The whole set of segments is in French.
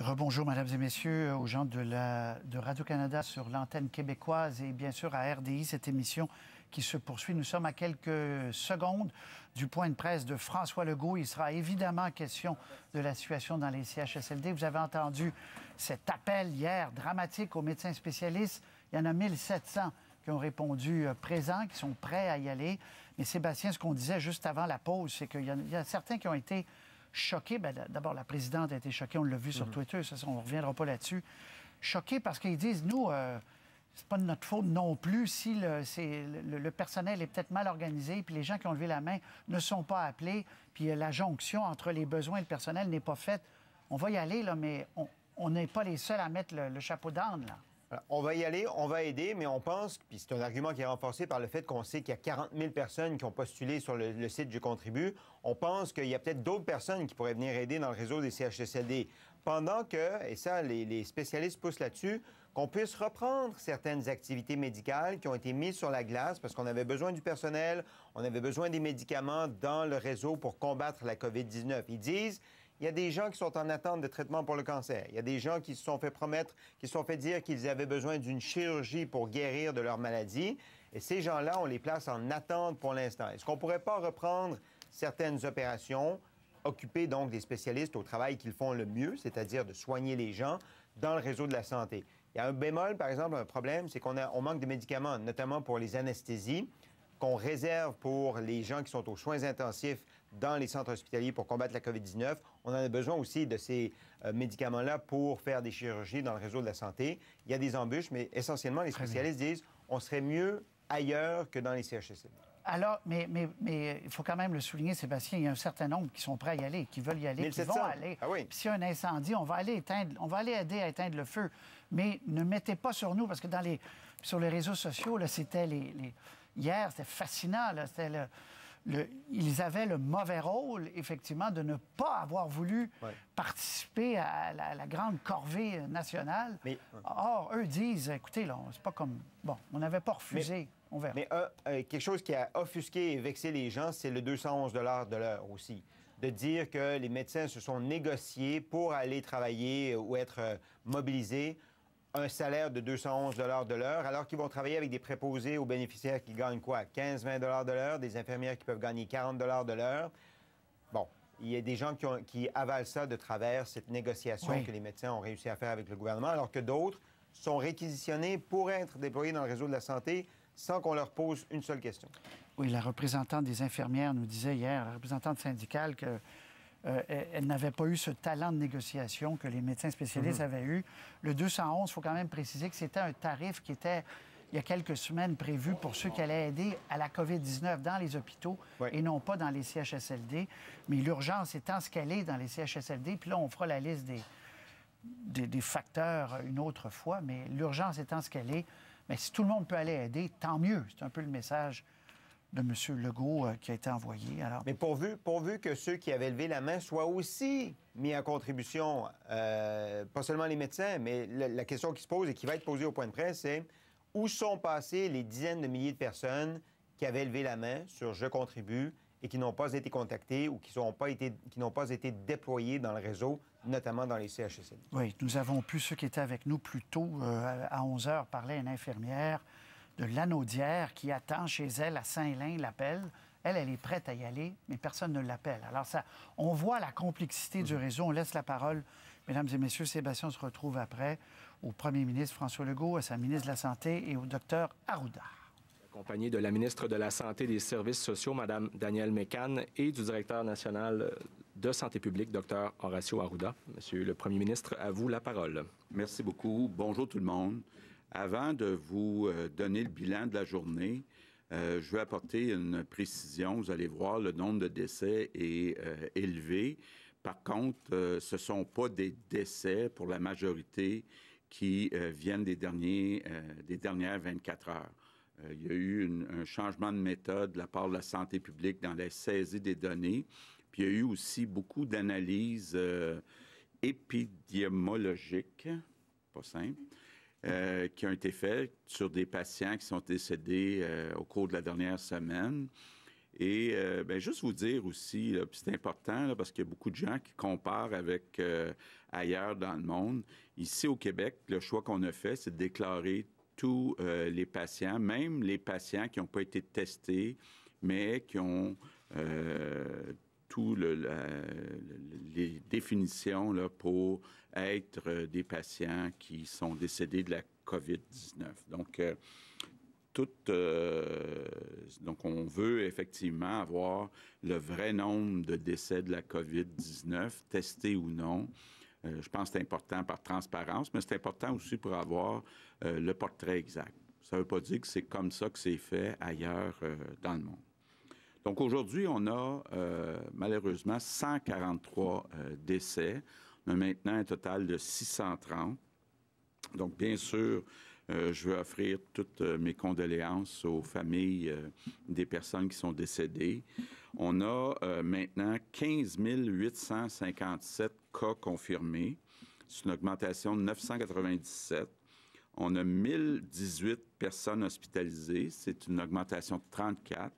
Rebonjour, mesdames et messieurs, aux gens de Radio-Canada sur l'antenne québécoise et bien sûr à RDI, cette émission qui se poursuit. Nous sommes à quelques secondes du point de presse de François Legault. Il sera évidemment question de la situation dans les CHSLD. Vous avez entendu cet appel hier dramatique aux médecins spécialistes. Il y en a 1700 qui ont répondu présents, qui sont prêts à y aller. Mais Sébastien, ce qu'on disait juste avant la pause, c'est qu'il y a certains qui ont été choqués. D'abord, la présidente a été choquée, on l'a vu sur Twitter, ça, on ne reviendra pas là-dessus. Choqués parce qu'ils disent, nous, c'est pas de notre faute non plus si le personnel est peut-être mal organisé, puis les gens qui ont levé la main ne sont pas appelés, puis la jonction entre les besoins et le personnel n'est pas faite. On va y aller, là, mais on n'est pas les seuls à mettre le chapeau d'âne, là. Alors, on va y aller, on va aider, mais on pense, puis c'est un argument qui est renforcé par le fait qu'on sait qu'il y a 40 000 personnes qui ont postulé sur le site Je contribue. On pense qu'il y a peut-être d'autres personnes qui pourraient venir aider dans le réseau des CHSLD. Pendant que, et ça, les spécialistes poussent là-dessus, qu'on puisse reprendre certaines activités médicales qui ont été mises sur la glace parce qu'on avait besoin du personnel, on avait besoin des médicaments dans le réseau pour combattre la COVID-19. Ils disent, il y a des gens qui sont en attente de traitement pour le cancer. Il y a des gens qui se sont fait promettre, qui se sont fait dire qu'ils avaient besoin d'une chirurgie pour guérir de leur maladie. Et ces gens-là, on les place en attente pour l'instant. Est-ce qu'on ne pourrait pas reprendre certaines opérations, occuper donc des spécialistes au travail qu'ils font le mieux, c'est-à-dire de soigner les gens dans le réseau de la santé? Il y a un bémol, par exemple, un problème, c'est qu'on manque de médicaments, notamment pour les anesthésies, qu'on réserve pour les gens qui sont aux soins intensifs dans les centres hospitaliers pour combattre la COVID-19. On en a besoin aussi de ces médicaments-là pour faire des chirurgies dans le réseau de la santé. Il y a des embûches, mais essentiellement, les spécialistes disent on serait mieux ailleurs que dans les CHSLD. Alors, mais il faut quand même le souligner, Sébastien, il y a un certain nombre qui sont près à y aller, qui veulent y aller, 1700. qui vont aller. Ah oui. Puis s'il y a un incendie, on va aller aider à éteindre le feu. Mais ne mettez pas sur nous, parce que sur les réseaux sociaux, là, c'était hier, c'était fascinant, là, c'était ils avaient le mauvais rôle, effectivement, de ne pas avoir voulu participer à la grande corvée nationale. Or, eux disent, écoutez, là, c'est pas comme... Bon, on n'avait pas refusé, on verra. Mais quelque chose qui a offusqué et vexé les gens, c'est le 211 de l'heure aussi. De dire que les médecins se sont négociés pour aller travailler ou être mobilisés un salaire de 211 de l'heure, alors qu'ils vont travailler avec des préposés aux bénéficiaires qui gagnent quoi? 15-20 de l'heure, des infirmières qui peuvent gagner 40 de l'heure. Bon, il y a des gens qui avalent ça de travers cette négociation que les médecins ont réussi à faire avec le gouvernement, alors que d'autres sont réquisitionnés pour être déployés dans le réseau de la santé sans qu'on leur pose une seule question. Oui, la représentante des infirmières nous disait hier, la représentante syndicale, que elle n'avait pas eu ce talent de négociation que les médecins spécialistes avaient eu. Le 211, il faut quand même préciser que c'était un tarif qui était, il y a quelques semaines, prévu pour ceux qui allaient aider à la COVID-19 dans les hôpitaux et non pas dans les CHSLD. Mais l'urgence étant ce qu'elle est dans les CHSLD, puis là, on fera la liste des facteurs une autre fois, mais l'urgence étant ce qu'elle est, mais si tout le monde peut aller aider, tant mieux. C'est un peu le message de M. Legault qui a été envoyé. Alors... Mais pourvu que ceux qui avaient levé la main soient aussi mis en contribution, pas seulement les médecins, mais la question qui se pose et qui va être posée au point de presse, c'est où sont passées les dizaines de milliers de personnes qui avaient levé la main sur « Je contribue » et qui n'ont pas été contactées ou qui n'ont pas été déployées dans le réseau, notamment dans les CHSLD. Oui, nous avons pu, ceux qui étaient avec nous plus tôt, à 11 h, parler à une infirmière de Lanaudière qui attend chez elle à Saint-Lin l'appel. Elle est prête à y aller, mais personne ne l'appelle. Alors, on voit la complexité du réseau. On laisse la parole, mesdames et messieurs. Sébastien se retrouve après au premier ministre François Legault, à sa ministre de la Santé et au docteur Arruda. Accompagné de la ministre de la Santé et des Services sociaux, Mme Danielle Mécan, et du directeur national de Santé publique, Dr Horacio Arruda. Monsieur le premier ministre, à vous la parole. Merci beaucoup. Bonjour tout le monde. Avant de vous donner le bilan de la journée, je veux apporter une précision. Vous allez voir, le nombre de décès est élevé. Par contre, ce ne sont pas des décès pour la majorité qui viennent des dernières 24 heures. Il y a eu un changement de méthode de la part de la santé publique dans la saisie des données. Puis il y a eu aussi beaucoup d'analyses épidémiologiques, pas simple, qui ont été faites sur des patients qui sont décédés au cours de la dernière semaine. Et juste vous dire aussi, puis c'est important là, parce qu'il y a beaucoup de gens qui comparent avec ailleurs dans le monde. Ici au Québec, le choix qu'on a fait, c'est de déclarer tous les patients, même les patients qui n'ont pas été testés, mais qui ont les définitions là, pour être des patients qui sont décédés de la COVID-19. Donc, on veut effectivement avoir le vrai nombre de décès de la COVID-19, testés ou non. Je pense que c'est important par transparence, mais c'est important aussi pour avoir le portrait exact. Ça ne veut pas dire que c'est comme ça que c'est fait ailleurs dans le monde. Donc, aujourd'hui, on a malheureusement 143 décès. On a maintenant un total de 630. Donc, bien sûr, je veux offrir toutes mes condoléances aux familles des personnes qui sont décédées. On a maintenant 15 857 cas confirmés. C'est une augmentation de 997. On a 1018 personnes hospitalisées. C'est une augmentation de 34.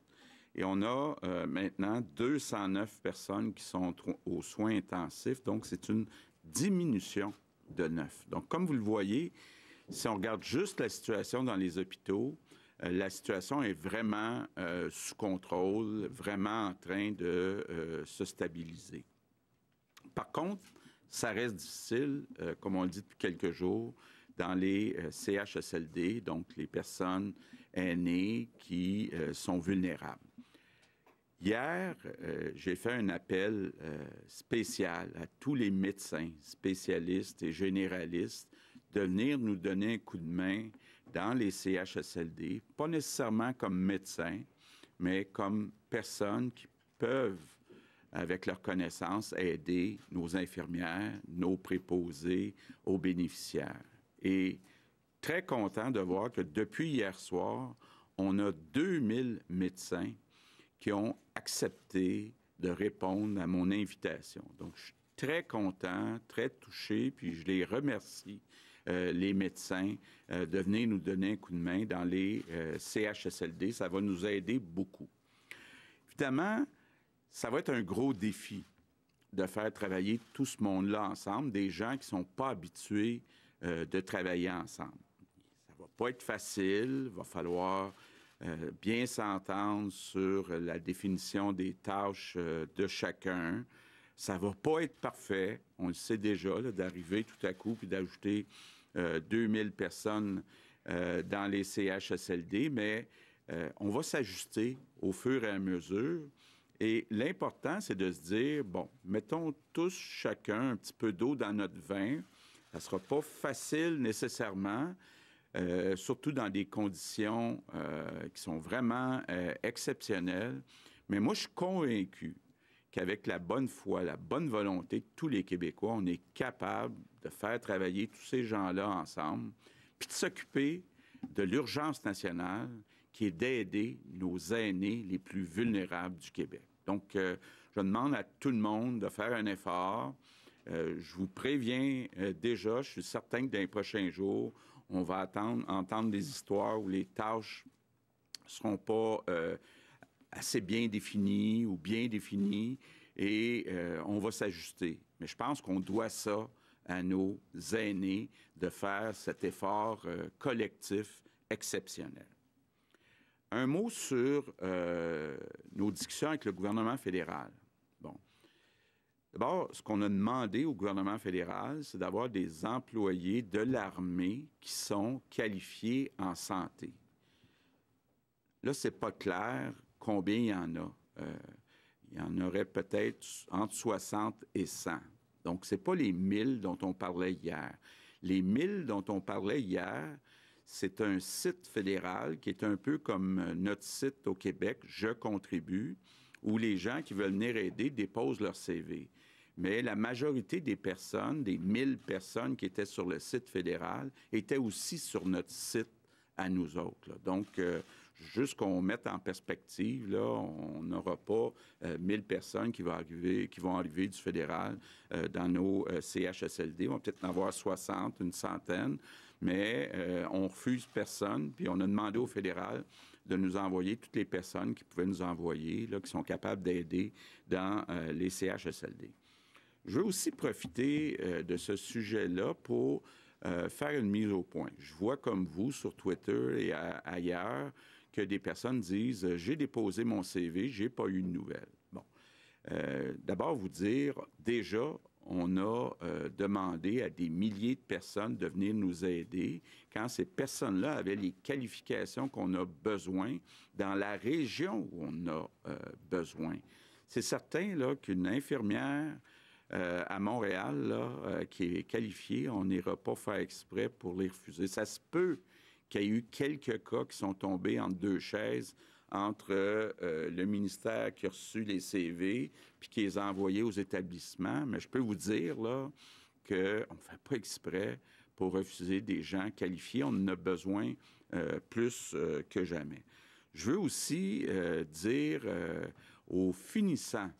Et on a maintenant 209 personnes qui sont aux soins intensifs. Donc, c'est une diminution de 9. Donc, comme vous le voyez, si on regarde juste la situation dans les hôpitaux, la situation est vraiment sous contrôle, vraiment en train de se stabiliser. Par contre, ça reste difficile, comme on le dit depuis quelques jours, dans les CHSLD, donc les personnes aînées qui sont vulnérables. Hier, j'ai fait un appel spécial à tous les médecins, spécialistes et généralistes de venir nous donner un coup de main dans les CHSLD, pas nécessairement comme médecins, mais comme personnes qui peuvent, avec leurs connaissances, aider nos infirmières, nos préposés, aux bénéficiaires. Et très content de voir que depuis hier soir, on a 2000 médecins qui ont accepté de répondre à mon invitation. Donc, je suis très content, très touché, puis je les remercie, les médecins, de venir nous donner un coup de main dans les CHSLD. Ça va nous aider beaucoup. Évidemment, ça va être un gros défi de faire travailler tout ce monde-là ensemble, des gens qui ne sont pas habitués de travailler ensemble. Ça ne va pas être facile, il va falloir bien s'entendre sur la définition des tâches de chacun. Ça ne va pas être parfait, on le sait déjà, d'arriver tout à coup puis d'ajouter 2000 personnes dans les CHSLD, mais on va s'ajuster au fur et à mesure. Et l'important, c'est de se dire, bon, mettons tous chacun un petit peu d'eau dans notre vin. Ça ne sera pas facile nécessairement, surtout dans des conditions qui sont vraiment exceptionnelles. Mais moi, je suis convaincu qu'avec la bonne foi, la bonne volonté de tous les Québécois, on est capable de faire travailler tous ces gens-là ensemble, puis de s'occuper de l'urgence nationale qui est d'aider nos aînés les plus vulnérables du Québec. Donc, je demande à tout le monde de faire un effort. Je vous préviens déjà, je suis certain que dans les prochains jours, on va entendre des histoires où les tâches ne seront pas assez bien définies ou bien définies et on va s'ajuster. Mais je pense qu'on doit ça à nos aînés de faire cet effort collectif exceptionnel. Un mot sur nos discussions avec le gouvernement fédéral. Bon. D'abord, ce qu'on a demandé au gouvernement fédéral, c'est d'avoir des employés de l'armée qui sont qualifiés en santé. Là, c'est pas clair combien il y en a. Il y en aurait peut-être entre 60 et 100. Donc, ce n'est pas les 1000 dont on parlait hier. Les 1000 dont on parlait hier, c'est un site fédéral qui est un peu comme notre site au Québec, Je contribue, où les gens qui veulent venir aider déposent leur CV. Mais la majorité des personnes, des 1000 personnes qui étaient sur le site fédéral, étaient aussi sur notre site à nous autres. Là. Donc, juste qu'on mette en perspective, là, on n'aura pas 1000 personnes qui vont arriver du fédéral dans nos CHSLD. On va peut-être en avoir 60, une centaine, mais on refuse personne. Puis on a demandé au fédéral de nous envoyer toutes les personnes qui pouvaient nous envoyer, là, qui sont capables d'aider dans les CHSLD. Je veux aussi profiter de ce sujet-là pour faire une mise au point. Je vois comme vous sur Twitter et ailleurs que des personnes disent « J'ai déposé mon CV, j'ai pas eu de nouvelles. » Bon. D'abord, vous dire, déjà, on a demandé à des milliers de personnes de venir nous aider quand ces personnes-là avaient les qualifications qu'on a besoin dans la région où on a besoin. C'est certain là, qu'une infirmière à Montréal là, qui est qualifiée, on n'ira pas faire exprès pour les refuser. Ça se peut qu'il y ait eu quelques cas qui sont tombés entre deux chaises entre le ministère qui a reçu les CV puis qui les a envoyés aux établissements. Mais je peux vous dire là qu'on ne fait pas exprès pour refuser des gens qualifiés. On en a besoin plus que jamais. Je veux aussi dire aux finissants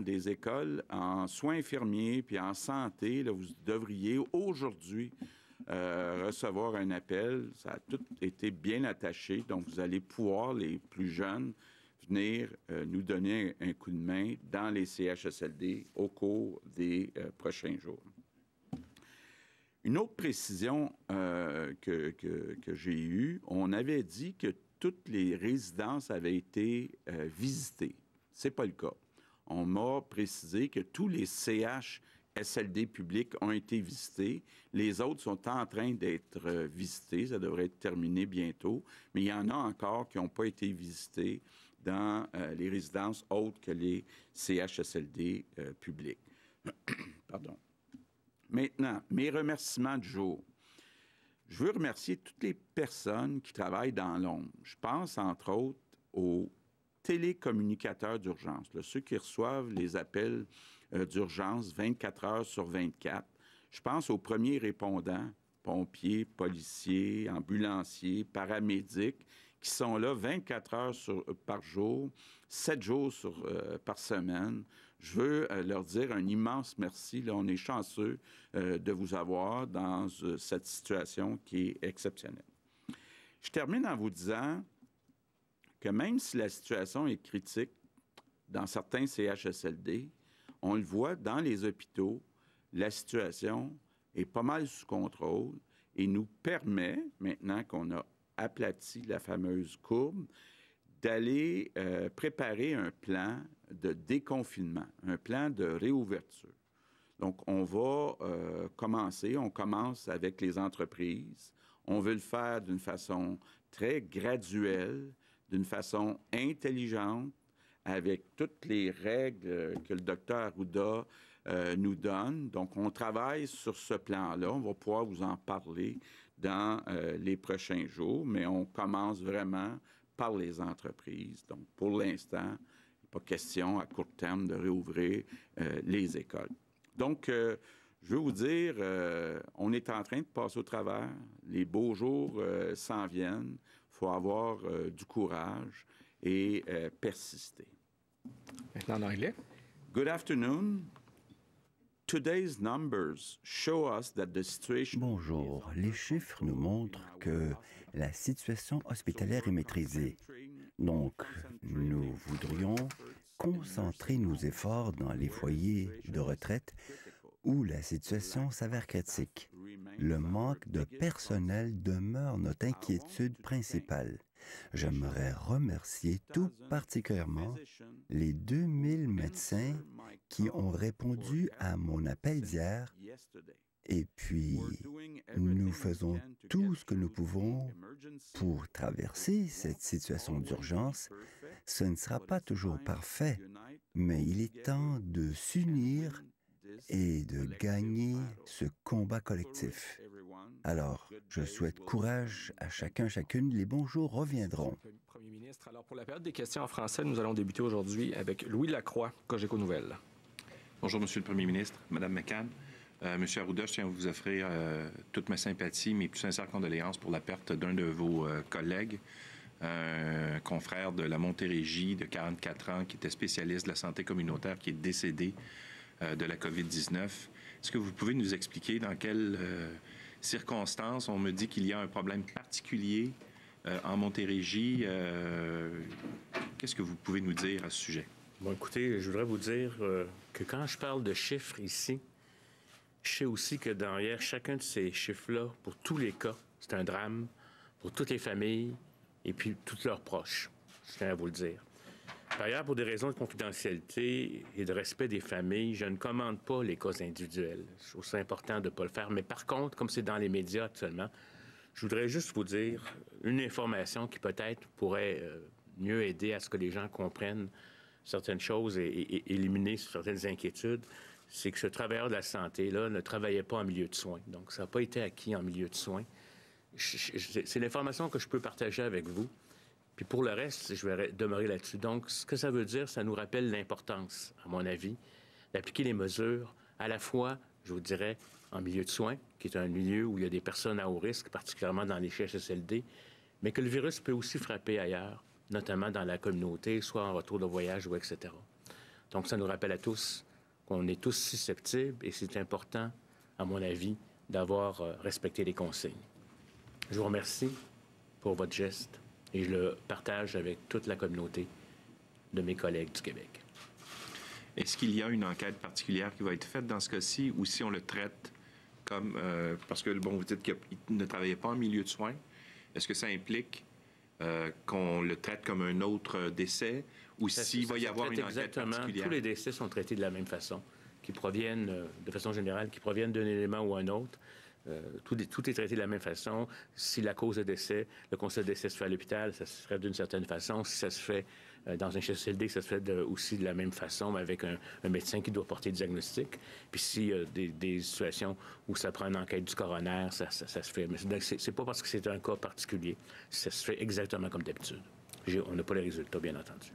des écoles en soins infirmiers puis en santé, là, vous devriez aujourd'hui recevoir un appel. Ça a tout été bien attaché. Donc, vous allez pouvoir, les plus jeunes, venir nous donner un coup de main dans les CHSLD au cours des prochains jours. Une autre précision que j'ai eue, on avait dit que toutes les résidences avaient été visitées. Ce n'est pas le cas. On m'a précisé que tous les CHSLD publics ont été visités. Les autres sont en train d'être visités. Ça devrait être terminé bientôt. Mais il y en a encore qui n'ont pas été visités dans les résidences autres que les CHSLD publics. Pardon. Maintenant, mes remerciements du jour. Je veux remercier toutes les personnes qui travaillent dans l'ombre. Je pense, entre autres, aux télécommunicateurs d'urgence, ceux qui reçoivent les appels d'urgence 24 heures sur 24. Je pense aux premiers répondants, pompiers, policiers, ambulanciers, paramédics, qui sont là 24 heures par jour, 7 jours par semaine. Je veux leur dire un immense merci. Là, on est chanceux de vous avoir dans cette situation qui est exceptionnelle. Je termine en vous disant que même si la situation est critique dans certains CHSLD, on le voit dans les hôpitaux, la situation est pas mal sous contrôle et nous permet, maintenant qu'on a aplati la fameuse courbe, d'aller préparer un plan de déconfinement, un plan de réouverture. Donc, on va on commence avec les entreprises. On veut le faire d'une façon très graduelle, d'une façon intelligente, avec toutes les règles que le docteur Arruda nous donne. Donc, on travaille sur ce plan-là. On va pouvoir vous en parler dans les prochains jours, mais on commence vraiment par les entreprises. Donc, pour l'instant, il n'est pas question à court terme de réouvrir les écoles. Donc, je veux vous dire, on est en train de passer au travers. Les beaux jours s'en viennent. Il faut avoir du courage et persister. Maintenant en anglais. Good afternoon. Today's numbers show us that the situation... Bonjour. Les chiffres nous montrent que la situation hospitalière est maîtrisée. Donc, nous voudrions concentrer nos efforts dans les foyers de retraite où la situation s'avère critique. Le manque de personnel demeure notre inquiétude principale. J'aimerais remercier tout particulièrement les 2000 médecins qui ont répondu à mon appel d'hier. Et puis, nous faisons tout ce que nous pouvons pour traverser cette situation d'urgence. Ce ne sera pas toujours parfait, mais il est temps de s'unir et de gagner ce combat collectif. Alors, je souhaite courage à chacun, chacune. Les bons jours reviendront. Premier ministre, alors pour la période des questions en français, nous allons débuter aujourd'hui avec Louis Lacroix, Cogeco Nouvelles. Bonjour, Monsieur le Premier ministre, Madame McCann. Monsieur Arruda, je tiens à vous offrir toute ma sympathie, mes plus sincères condoléances pour la perte d'un de vos collègues, un confrère de la Montérégie de 44 ans qui était spécialiste de la santé communautaire, qui est décédé de la COVID-19. Est-ce que vous pouvez nous expliquer dans quelles circonstances on me dit qu'il y a un problème particulier En Montérégie, qu'est-ce que vous pouvez nous dire à ce sujet? Bon, écoutez, je voudrais vous dire que quand je parle de chiffres ici, je sais aussi que derrière chacun de ces chiffres-là, pour tous les cas, c'est un drame pour toutes les familles et puis tous leurs proches. Je tiens à vous le dire. Par ailleurs, pour des raisons de confidentialité et de respect des familles, je ne commande pas les cas individuels. Je trouve ça important de ne pas le faire. Mais par contre, comme c'est dans les médias actuellement, je voudrais juste vous dire une information qui peut-être pourrait mieux aider à ce que les gens comprennent certaines choses et éliminer certaines inquiétudes. C'est que ce travailleur de la santé-là ne travaillait pas en milieu de soins. Donc, ça n'a pas été acquis en milieu de soins. C'est l'information que je peux partager avec vous. Puis pour le reste, je vais demeurer là-dessus. Donc, ce que ça veut dire, ça nous rappelle l'importance, à mon avis, d'appliquer les mesures à la fois, je vous dirais, en milieu de soins, qui est un milieu où il y a des personnes à haut risque, particulièrement dans les CHSLD, mais que le virus peut aussi frapper ailleurs, notamment dans la communauté, soit en retour de voyage ou etc. Donc, ça nous rappelle à tous qu'on est tous susceptibles et c'est important, à mon avis, d'avoir respecté les consignes. Je vous remercie pour votre geste et je le partage avec toute la communauté de mes collègues du Québec. Est-ce qu'il y a une enquête particulière qui va être faite dans ce cas-ci ou si on le traite comme... parce que, bon, vous dites qu'il ne travaillait pas en milieu de soins. Est-ce que ça implique qu'on le traite comme un autre décès ou s'il va y avoir une enquête particulière? Tous les décès sont traités de la même façon, qui proviennent, de façon générale, qui proviennent d'un élément ou un autre. Tout est traité de la même façon. Si la cause de décès, le constat de décès se fait à l'hôpital, ça se ferait d'une certaine façon. Si ça se fait dans un CHSLD, ça se fait aussi de la même façon, mais avec un médecin qui doit porter le diagnostic. Puis s'il y a des situations où ça prend une enquête du coroner, ça se fait. Mais c'est pas parce que c'est un cas particulier. Ça se fait exactement comme d'habitude. On n'a pas les résultats, bien entendu.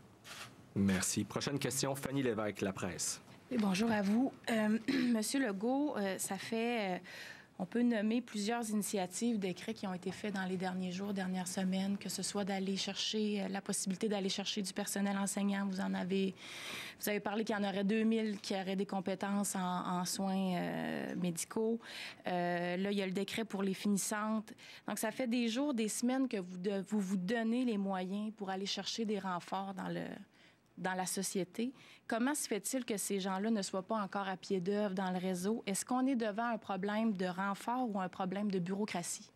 Merci. Prochaine question, Fanny Lévesque, La Presse. Et bonjour à vous. Monsieur Legault, ça fait... On peut nommer plusieurs initiatives, décrets qui ont été faits dans les derniers jours, dernières semaines, que ce soit d'aller chercher la possibilité d'aller chercher du personnel enseignant. Vous avez parlé qu'il y en aurait 2000 qui auraient des compétences en soins médicaux. Là, il y a le décret pour les finissantes. Donc, ça fait des jours, des semaines que vous donnez les moyens pour aller chercher des renforts dans la société. Comment se fait-il que ces gens-là ne soient pas encore à pied d'œuvre dans le réseau? Est-ce qu'on est devant un problème de renfort ou un problème de bureaucratie?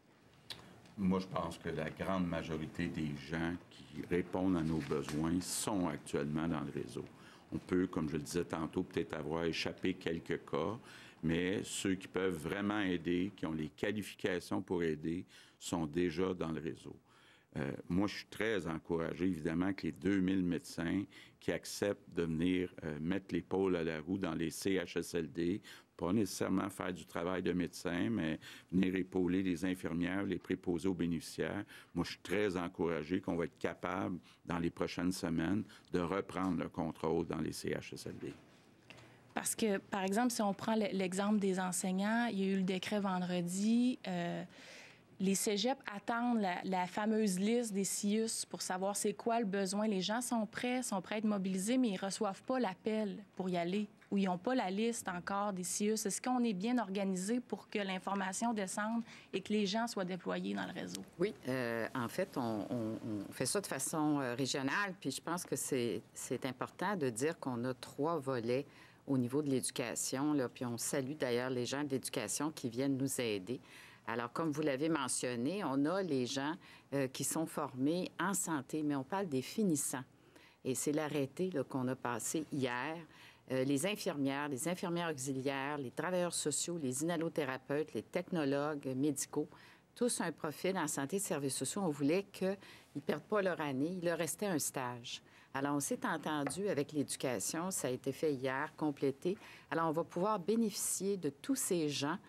Moi, je pense que la grande majorité des gens qui répondent à nos besoins sont actuellement dans le réseau. On peut, comme je le disais tantôt, peut-être avoir échappé quelques cas, mais ceux qui peuvent vraiment aider, qui ont les qualifications pour aider, sont déjà dans le réseau. Moi, je suis très encouragé, évidemment, que les 2000 médecins qui acceptent de venir mettre l'épaule à la roue dans les CHSLD, pas nécessairement faire du travail de médecin, mais venir épauler les infirmières, les préposés aux bénéficiaires. Moi, je suis très encouragé qu'on va être capable, dans les prochaines semaines, de reprendre le contrôle dans les CHSLD. Parce que, par exemple, si on prend l'exemple des enseignants, il y a eu le décret vendredi... Les cégeps attendent la fameuse liste des CIUS pour savoir c'est quoi le besoin. Les gens sont prêts à être mobilisés, mais ils ne reçoivent pas l'appel pour y aller ou ils n'ont pas la liste encore des CIUS. Est-ce qu'on est bien organisé pour que l'information descende et que les gens soient déployés dans le réseau? Oui, en fait, on fait ça de façon régionale, puis je pense que c'est important de dire qu'on a 3 volets au niveau de l'éducation, là, puis on salue d'ailleurs les gens de l'éducation qui viennent nous aider. Alors, comme vous l'avez mentionné, on a les gens qui sont formés en santé, mais on parle des finissants. Et c'est l'arrêté qu'on a passé hier. Les infirmières auxiliaires, les travailleurs sociaux, les inhalothérapeutes, les technologues médicaux, tous un profil en santé et services sociaux. On voulait qu'ils ne perdent pas leur année. Il leur restait un stage. Alors, on s'est entendu avec l'éducation. Ça a été fait hier, complété. Alors, on va pouvoir bénéficier de tous ces gens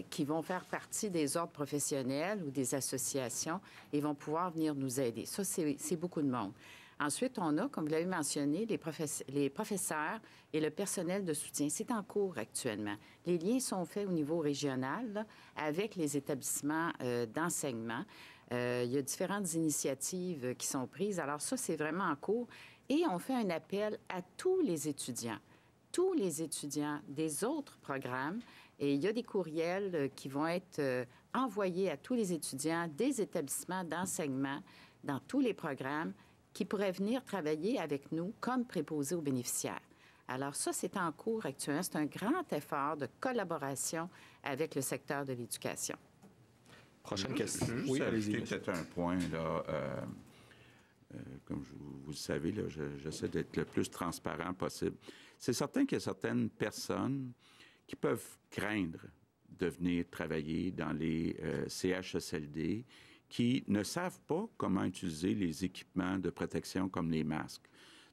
qui vont faire partie des ordres professionnels ou des associations et vont pouvoir venir nous aider. Ça, c'est beaucoup de monde. Ensuite, on a, comme vous l'avez mentionné, les professeurs et le personnel de soutien. C'est en cours actuellement. Les liens sont faits au niveau régional là, avec les établissements d'enseignement. Il y a différentes initiatives qui sont prises. Alors ça, c'est vraiment en cours. Et on fait un appel à tous les étudiants tous les étudiants des autres programmes. Et il y a des courriels qui vont être envoyés à tous les étudiants des établissements d'enseignement dans tous les programmes qui pourraient venir travailler avec nous comme préposés aux bénéficiaires. Alors ça, c'est en cours actuellement. C'est un grand effort de collaboration avec le secteur de l'éducation. Prochaine question. Oui, allez-y. Peut-être un point, là. Comme vous le savez, là, j'essaie d'être le plus transparent possible. C'est certain qu'il y a certaines personnes qui peuvent craindre de venir travailler dans les CHSLD qui ne savent pas comment utiliser les équipements de protection comme les masques.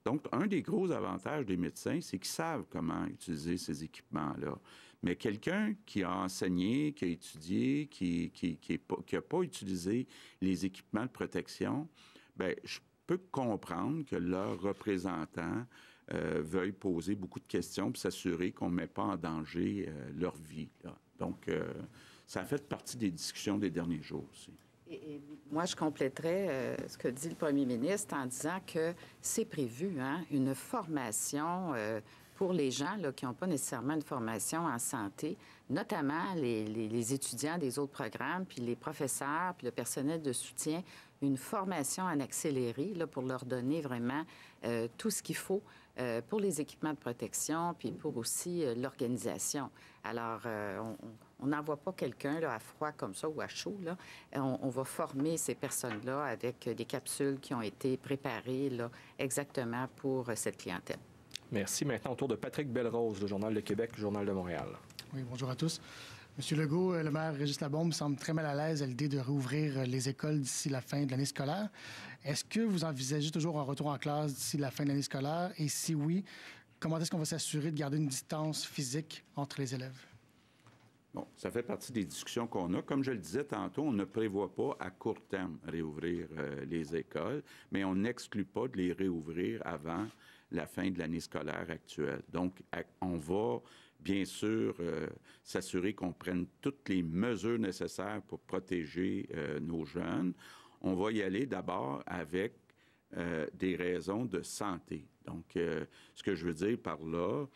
Donc, un des gros avantages des médecins, c'est qu'ils savent comment utiliser ces équipements-là. Mais quelqu'un qui a enseigné, qui a étudié, qui n'a pas utilisé les équipements de protection, bien, je peux comprendre que leurs représentants veuillent poser beaucoup de questions pour s'assurer qu'on ne met pas en danger leur vie, là. Donc, ça a fait partie des discussions des derniers jours aussi. Et moi, je compléterais ce que dit le premier ministre en disant que c'est prévu, une formation pour les gens là, qui n'ont pas nécessairement une formation en santé, notamment les étudiants des autres programmes, puis les professeurs, puis le personnel de soutien, une formation en accéléré là, pour leur donner vraiment tout ce qu'il faut pour les équipements de protection, puis pour aussi l'organisation. Alors, on n'envoie pas quelqu'un là, à froid comme ça ou à chaud. Là. On va former ces personnes-là avec des capsules qui ont été préparées là, exactement pour cette clientèle. Merci. Maintenant, au tour de Patrick Belrose, le Journal de Québec, le Journal de Montréal. Oui, bonjour à tous. Monsieur Legault, le maire Régis Labaume semble très mal à l'aise à l'idée de rouvrir les écoles d'ici la fin de l'année scolaire. Est-ce que vous envisagez toujours un retour en classe d'ici la fin de l'année scolaire? Et si oui, comment est-ce qu'on va s'assurer de garder une distance physique entre les élèves? Bon, ça fait partie des discussions qu'on a. Comme je le disais tantôt, on ne prévoit pas à court terme réouvrir les écoles, mais on n'exclut pas de les réouvrir avant la fin de l'année scolaire actuelle. Donc, on va bien sûr s'assurer qu'on prenne toutes les mesures nécessaires pour protéger nos jeunes. On va y aller d'abord avec des raisons de santé. Donc, ce que je veux dire par là,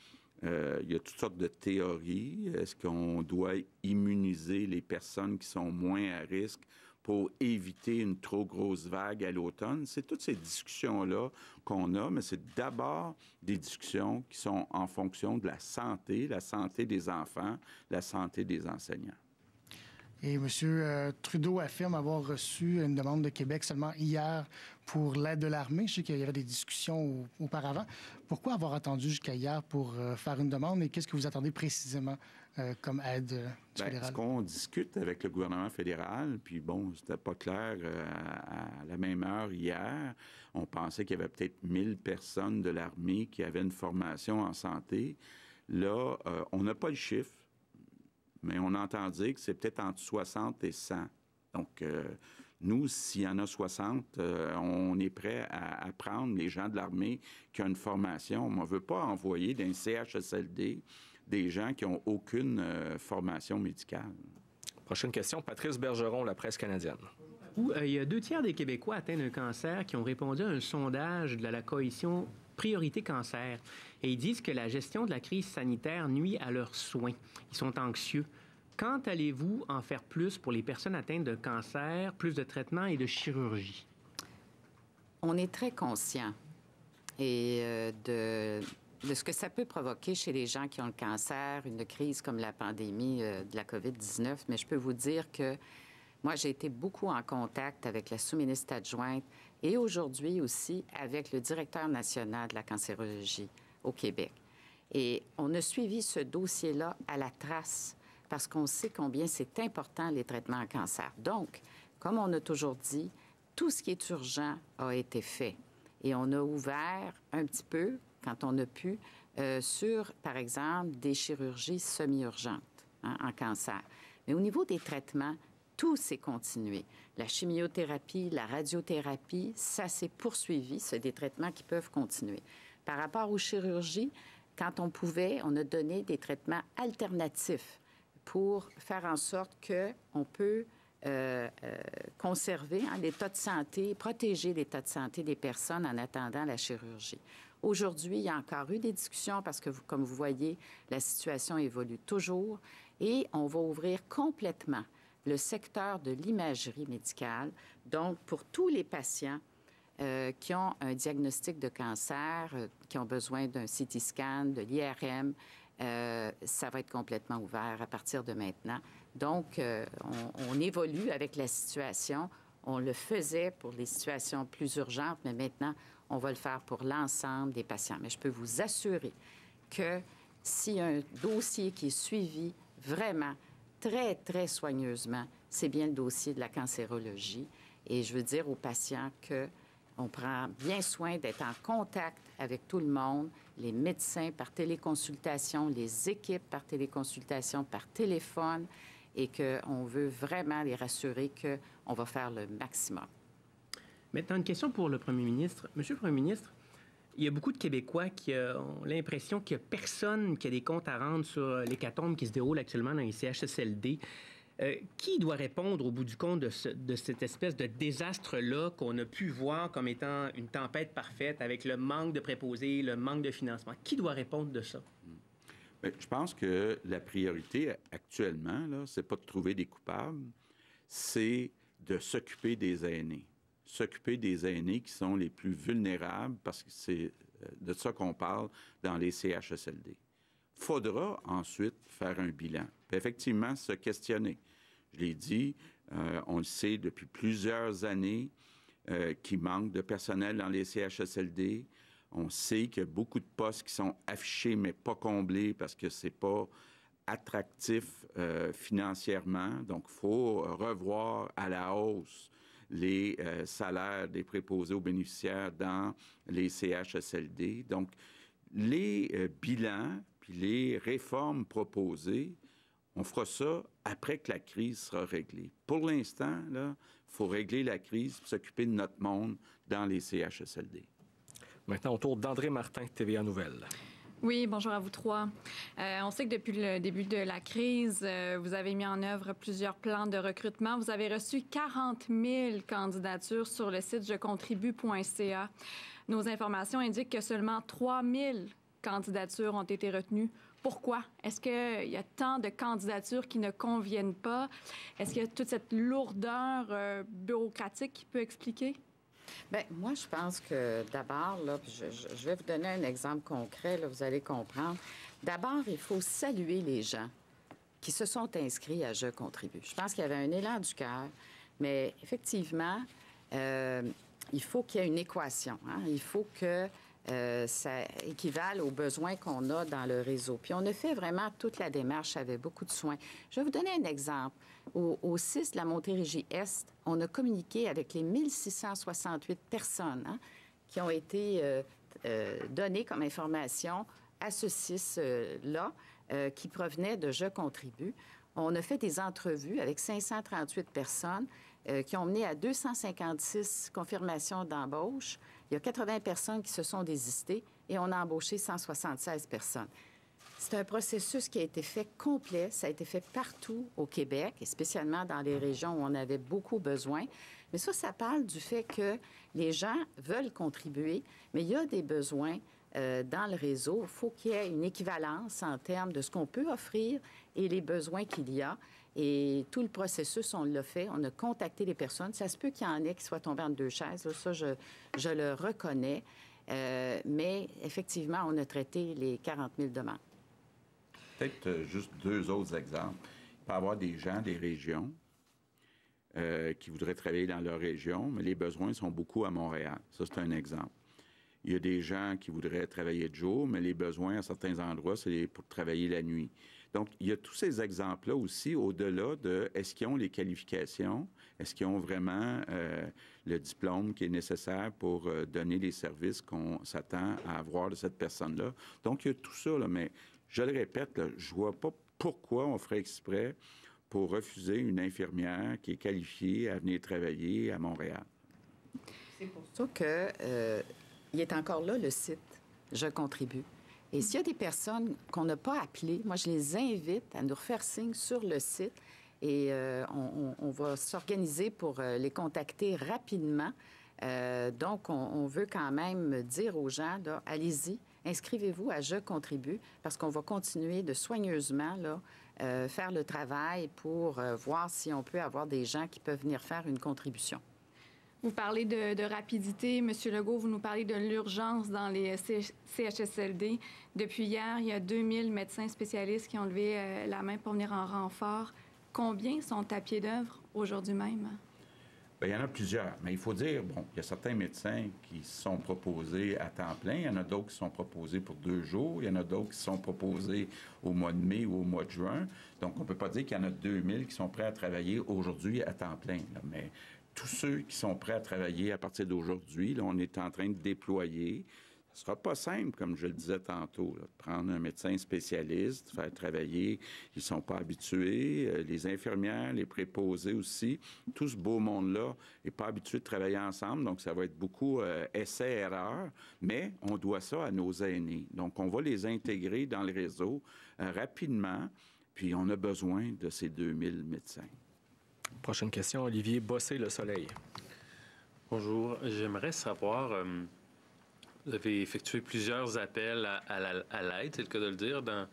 il y a toutes sortes de théories. Est-ce qu'on doit immuniser les personnes qui sont moins à risque pour éviter une trop grosse vague à l'automne? C'est toutes ces discussions-là qu'on a, mais c'est d'abord des discussions qui sont en fonction de la santé des enfants, la santé des enseignants. Et M. Trudeau affirme avoir reçu une demande de Québec seulement hier pour l'aide de l'armée. Je sais qu'il y avait des discussions auparavant. Pourquoi avoir attendu jusqu'à hier pour faire une demande et qu'est-ce que vous attendez précisément comme aide fédérale? Ce qu'on discute avec le gouvernement fédéral, puis bon, c'était pas clair à la même heure hier. On pensait qu'il y avait peut-être 1000 personnes de l'armée qui avaient une formation en santé. Là, on n'a pas le chiffre, mais on entend dire que c'est peut-être entre 60 et 100. Donc, nous, s'il y en a 60, on est prêt à prendre les gens de l'armée qui ont une formation. On ne veut pas envoyer d'un CHSLD des gens qui n'ont aucune formation médicale. Prochaine question, Patrice Bergeron, La Presse canadienne. Il y a 2/3 des Québécois atteints d'un cancer qui ont répondu à un sondage de la coalition Priorité Cancer. Et ils disent que la gestion de la crise sanitaire nuit à leurs soins. Ils sont anxieux. Quand allez-vous en faire plus pour les personnes atteintes de cancer, plus de traitements et de chirurgie? On est très conscient de ce que ça peut provoquer chez les gens qui ont le cancer, une crise comme la pandémie de la COVID-19. Mais je peux vous dire que moi, j'ai été beaucoup en contact avec la sous-ministre adjointe et aujourd'hui aussi avec le directeur national de la cancérologie au Québec. Et on a suivi ce dossier-là à la trace parce qu'on sait combien c'est important les traitements en cancer. Donc, comme on a toujours dit, tout ce qui est urgent a été fait. Et on a ouvert un petit peu, quand on a pu, sur, par exemple, des chirurgies semi-urgentes en cancer. Mais au niveau des traitements, tout s'est continué. La chimiothérapie, la radiothérapie, ça s'est poursuivi. C'est des traitements qui peuvent continuer. Par rapport aux chirurgies, quand on pouvait, on a donné des traitements alternatifs pour faire en sorte qu'on peut conserver l'état de santé, protéger l'état de santé des personnes en attendant la chirurgie. Aujourd'hui, il y a encore eu des discussions parce que, comme vous voyez, la situation évolue toujours et on va ouvrir complètement le secteur de l'imagerie médicale. Donc, pour tous les patients qui ont un diagnostic de cancer, qui ont besoin d'un CT scan, de l'IRM, ça va être complètement ouvert à partir de maintenant. Donc, on évolue avec la situation. On le faisait pour les situations plus urgentes, mais maintenant, on va le faire pour l'ensemble des patients. Mais je peux vous assurer que s'il y a un dossier qui est suivi vraiment très, très soigneusement, c'est bien le dossier de la cancérologie. Et je veux dire aux patients qu'on prend bien soin d'être en contact avec tout le monde, les médecins par téléconsultation, les équipes par téléconsultation, par téléphone, et qu'on veut vraiment les rassurer qu'on va faire le maximum. Maintenant, une question pour le premier ministre. Monsieur le premier ministre, il y a beaucoup de Québécois qui ont l'impression qu'il n'y a personne qui a des comptes à rendre sur l'hécatombe qui se déroule actuellement dans les CHSLD. Qui doit répondre au bout du compte de cette espèce de désastre-là qu'on a pu voir comme étant une tempête parfaite avec le manque de préposés, le manque de financement? Qui doit répondre de ça? Bien, je pense que la priorité actuellement, c'est pas de trouver des coupables, c'est de s'occuper des aînés. S'occuper des aînés qui sont les plus vulnérables, parce que c'est de ça qu'on parle dans les CHSLD. Il faudra ensuite faire un bilan. Puis effectivement, se questionner. Je l'ai dit, on le sait depuis plusieurs années qu'il manque de personnel dans les CHSLD. On sait qu'il y a beaucoup de postes qui sont affichés mais pas comblés parce que c'est pas attractif financièrement. Donc, il faut revoir à la hausse les salaires des préposés aux bénéficiaires dans les CHSLD. Donc, les bilans puis les réformes proposées, on fera ça après que la crise sera réglée. Pour l'instant, il faut régler la crise pour s'occuper de notre monde dans les CHSLD. Maintenant, au tour d'André Martin, TVA Nouvelles. Oui, bonjour à vous trois. On sait que depuis le début de la crise, vous avez mis en œuvre plusieurs plans de recrutement. Vous avez reçu 40 000 candidatures sur le site jecontribue.ca. Nos informations indiquent que seulement 3 000 candidatures ont été retenues. Pourquoi? Est-ce qu'il y a tant de candidatures qui ne conviennent pas? Est-ce qu'il y a toute cette lourdeur bureaucratique qui peut expliquer? Bien, moi, je pense que d'abord, là, je vais vous donner un exemple concret, là, vous allez comprendre. D'abord, il faut saluer les gens qui se sont inscrits à Je contribue. Je pense qu'il y avait un élan du cœur, mais effectivement, il faut qu'il y ait une équation. Il faut que ça équivale aux besoins qu'on a dans le réseau. Puis on a fait vraiment toute la démarche avec beaucoup de soin. Je vais vous donner un exemple. Au CIS de la Montérégie-Est, on a communiqué avec les 1668 personnes qui ont été données comme information à ce CIS-là qui provenaient de Je contribue. On a fait des entrevues avec 538 personnes qui ont mené à 256 confirmations d'embauche. Il y a 80 personnes qui se sont désistées et on a embauché 176 personnes. C'est un processus qui a été fait complet. Ça a été fait partout au Québec, et spécialement dans les régions où on avait beaucoup besoin. Mais ça parle du fait que les gens veulent contribuer, mais il y a des besoins dans le réseau. Il faut qu'il y ait une équivalence en termes de ce qu'on peut offrir et les besoins qu'il y a. Et tout le processus, on l'a fait. On a contacté les personnes. Ça se peut qu'il y en ait qui soient tombés en deux chaises. Là, ça, je le reconnais. Mais effectivement, on a traité les 40 000 demandes. Peut-être juste deux autres exemples. Il peut y avoir des gens des régions qui voudraient travailler dans leur région, mais les besoins sont beaucoup à Montréal. Ça, c'est un exemple. Il y a des gens qui voudraient travailler de jour, mais les besoins à certains endroits, c'est pour travailler la nuit. Donc, il y a tous ces exemples-là aussi, au-delà de est-ce qu'ils ont les qualifications, est-ce qu'ils ont vraiment le diplôme qui est nécessaire pour donner les services qu'on s'attend à avoir de cette personne-là. Donc, il y a tout ça, là, mais je le répète, là, je ne vois pas pourquoi on ferait exprès pour refuser une infirmière qui est qualifiée à venir travailler à Montréal. C'est pour ça qu'il est encore là, le site « Je contribue ». Et s'il y a des personnes qu'on n'a pas appelées, moi, je les invite à nous refaire signe sur le site et on va s'organiser pour les contacter rapidement. Donc, on veut quand même dire aux gens, là, allez-y, inscrivez-vous à Je contribue parce qu'on va continuer de soigneusement là, faire le travail pour voir si on peut avoir des gens qui peuvent venir faire une contribution. Vous parlez de rapidité. Monsieur Legault, vous nous parlez de l'urgence dans les CHSLD. Depuis hier, il y a 2000 médecins spécialistes qui ont levé la main pour venir en renfort. Combien sont à pied d'œuvre aujourd'hui même? Bien, il y en a plusieurs, mais il faut dire, bon, il y a certains médecins qui sont proposés à temps plein, il y en a d'autres qui sont proposés pour 2 jours, il y en a d'autres qui sont proposés au mois de mai ou au mois de juin. Donc, on ne peut pas dire qu'il y en a 2000 qui sont prêts à travailler aujourd'hui à temps plein, là, mais tous ceux qui sont prêts à travailler à partir d'aujourd'hui, là, on est en train de déployer. Ce ne sera pas simple, comme je le disais tantôt, là, de prendre un médecin spécialiste, faire travailler. Ils ne sont pas habitués. Les infirmières, les préposés aussi. Tout ce beau monde-là n'est pas habitué de travailler ensemble. Donc, ça va être beaucoup essais-erreurs. Mais on doit ça à nos aînés. Donc, on va les intégrer dans le réseau rapidement. Puis, on a besoin de ces 2000 médecins. Prochaine question, Olivier Bossé, Le Soleil. Bonjour. J'aimerais savoir, vous avez effectué plusieurs appels à l'aide, c'est le cas de le dire. Dans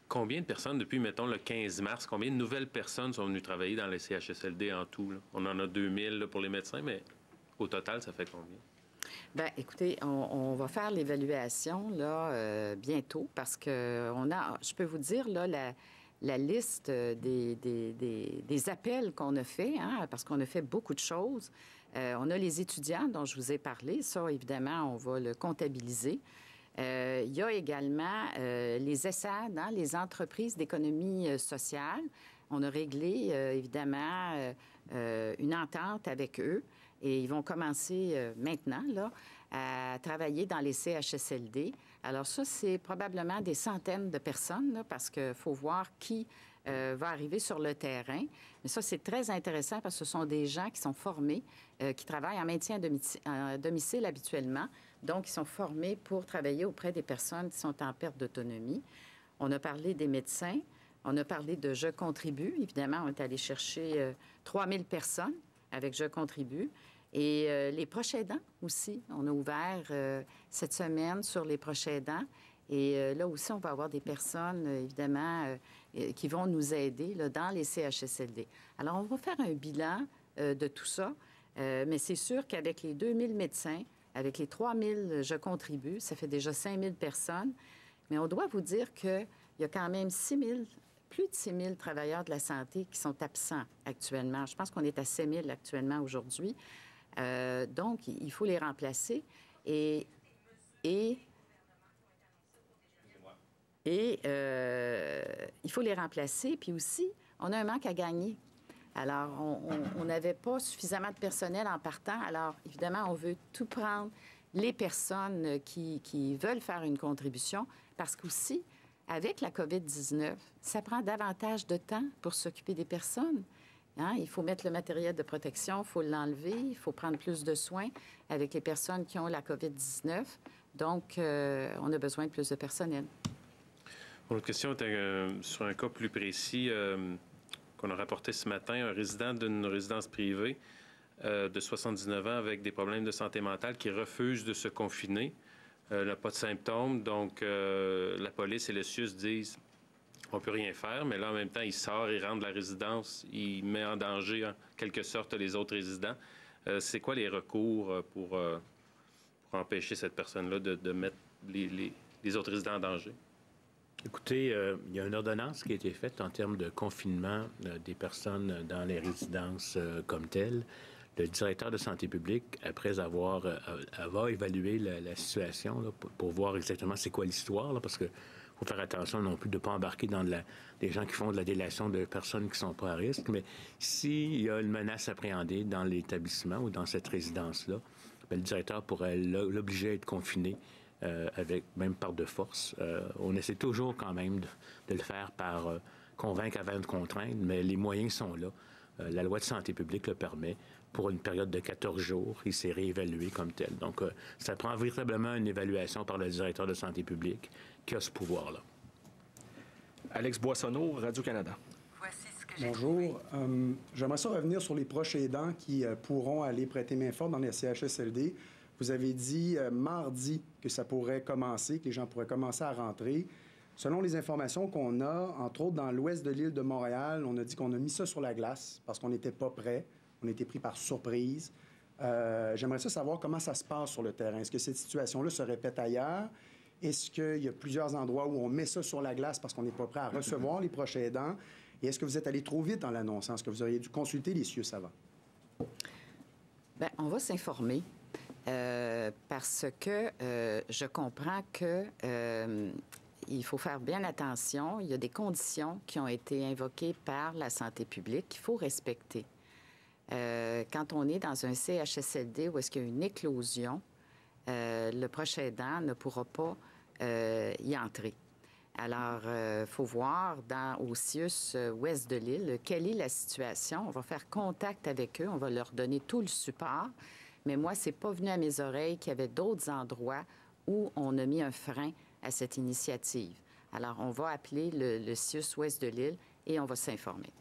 combien de personnes, depuis, mettons, le 15 mars, combien de nouvelles personnes sont venues travailler dans les CHSLD en tout? Là? On en a 2000 là, pour les médecins, mais au total, ça fait combien? Bien, écoutez, on va faire l'évaluation là bientôt parce que je peux vous dire, là, la liste des appels qu'on a fait, hein, parce qu'on a fait beaucoup de choses. On a les étudiants dont je vous ai parlé. Ça, évidemment, on va le comptabiliser. Il y a également les ESSAD, hein, les entreprises d'économie sociale. On a réglé, évidemment, une entente avec eux et ils vont commencer maintenant là, à travailler dans les CHSLD. Alors ça, c'est probablement des centaines de personnes là, parce qu'il faut voir qui va arriver sur le terrain. Mais ça, c'est très intéressant parce que ce sont des gens qui sont formés, qui travaillent en maintien à domicile habituellement. Donc, ils sont formés pour travailler auprès des personnes qui sont en perte d'autonomie. On a parlé des médecins. On a parlé de Je contribue. Évidemment, on est allé chercher 3000 personnes avec Je contribue. Et les proches aidants aussi. On a ouvert cette semaine sur les proches aidants. Et là aussi, on va avoir des personnes, évidemment, qui vont nous aider là, dans les CHSLD. Alors, on va faire un bilan de tout ça. Mais c'est sûr qu'avec les 2000 médecins, avec les 3000 Je contribue, ça fait déjà 5000 personnes. Mais on doit vous dire qu'il y a quand même plus de 6000 travailleurs de la santé qui sont absents actuellement. Je pense qu'on est à 6000 actuellement aujourd'hui. Donc, il faut les remplacer. Et il faut les remplacer. Puis aussi, on a un manque à gagner. Alors, on n'avait pas suffisamment de personnel en partant. Alors, évidemment, on veut tout prendre les personnes qui veulent faire une contribution parce qu'aussi, avec la COVID-19, ça prend davantage de temps pour s'occuper des personnes. Hein? Il faut mettre le matériel de protection, il faut l'enlever, il faut prendre plus de soins avec les personnes qui ont la COVID-19. Donc, on a besoin de plus de personnel. Mon autre question était sur un cas plus précis qu'on a rapporté ce matin, un résident d'une résidence privée de 79 ans avec des problèmes de santé mentale qui refuse de se confiner. N'a pas de symptômes, donc la police et le CIUS disent on peut rien faire, mais là, en même temps, il sort, il rentre de la résidence, il met en danger, en quelque sorte, les autres résidents. C'est quoi les recours pour empêcher cette personne-là de mettre les autres résidents en danger? Écoutez, il y a une ordonnance qui a été faite en termes de confinement des personnes dans les résidences comme telles. Le directeur de santé publique, après avoir évalué la situation là, pour voir exactement c'est quoi l'histoire, là, parce que faut faire attention non plus de ne pas embarquer dans des gens qui font de la délation de personnes qui ne sont pas à risque. Mais s'il y a une menace appréhendée dans l'établissement ou dans cette résidence-là, bien, le directeur pourrait l'obliger à être confiné, même par de force. On essaie toujours quand même de le faire par convaincre avant de contraindre, mais les moyens sont là. La loi de santé publique le permet. Pour une période de 14 jours, il s'est réévalué comme tel. Donc, ça prend véritablement une évaluation par le directeur de santé publique qui a ce pouvoir-là. Alex Boissonneau, Radio-Canada. Voici ce que Bonjour. J'aimerais ça revenir sur les proches aidants qui pourront aller prêter main forte dans les CHSLD. Vous avez dit mardi que ça pourrait commencer, que les gens pourraient commencer à rentrer. Selon les informations qu'on a, entre autres dans l'ouest de l'île de Montréal, on a dit qu'on a mis ça sur la glace parce qu'on n'était pas prêt. On a été pris par surprise. J'aimerais ça savoir comment ça se passe sur le terrain. Est-ce que cette situation-là se répète ailleurs? Est-ce qu'il y a plusieurs endroits où on met ça sur la glace parce qu'on n'est pas prêt à recevoir les proches aidants? Et est-ce que vous êtes allé trop vite en l'annonçant? Est-ce que vous auriez dû consulter les CIUS avant? Bien, on va s'informer parce que je comprends que il faut faire bien attention. Il y a des conditions qui ont été invoquées par la santé publique qu'il faut respecter. Quand on est dans un CHSLD où est-ce qu'il y a une éclosion, le proche aidant ne pourra pas y entrer. Alors, il faut voir au CIUS ouest de l'île quelle est la situation. On va faire contact avec eux, on va leur donner tout le support. Mais moi, c'est pas venu à mes oreilles qu'il y avait d'autres endroits où on a mis un frein à cette initiative. Alors, on va appeler le CIUS ouest de l'île et on va s'informer.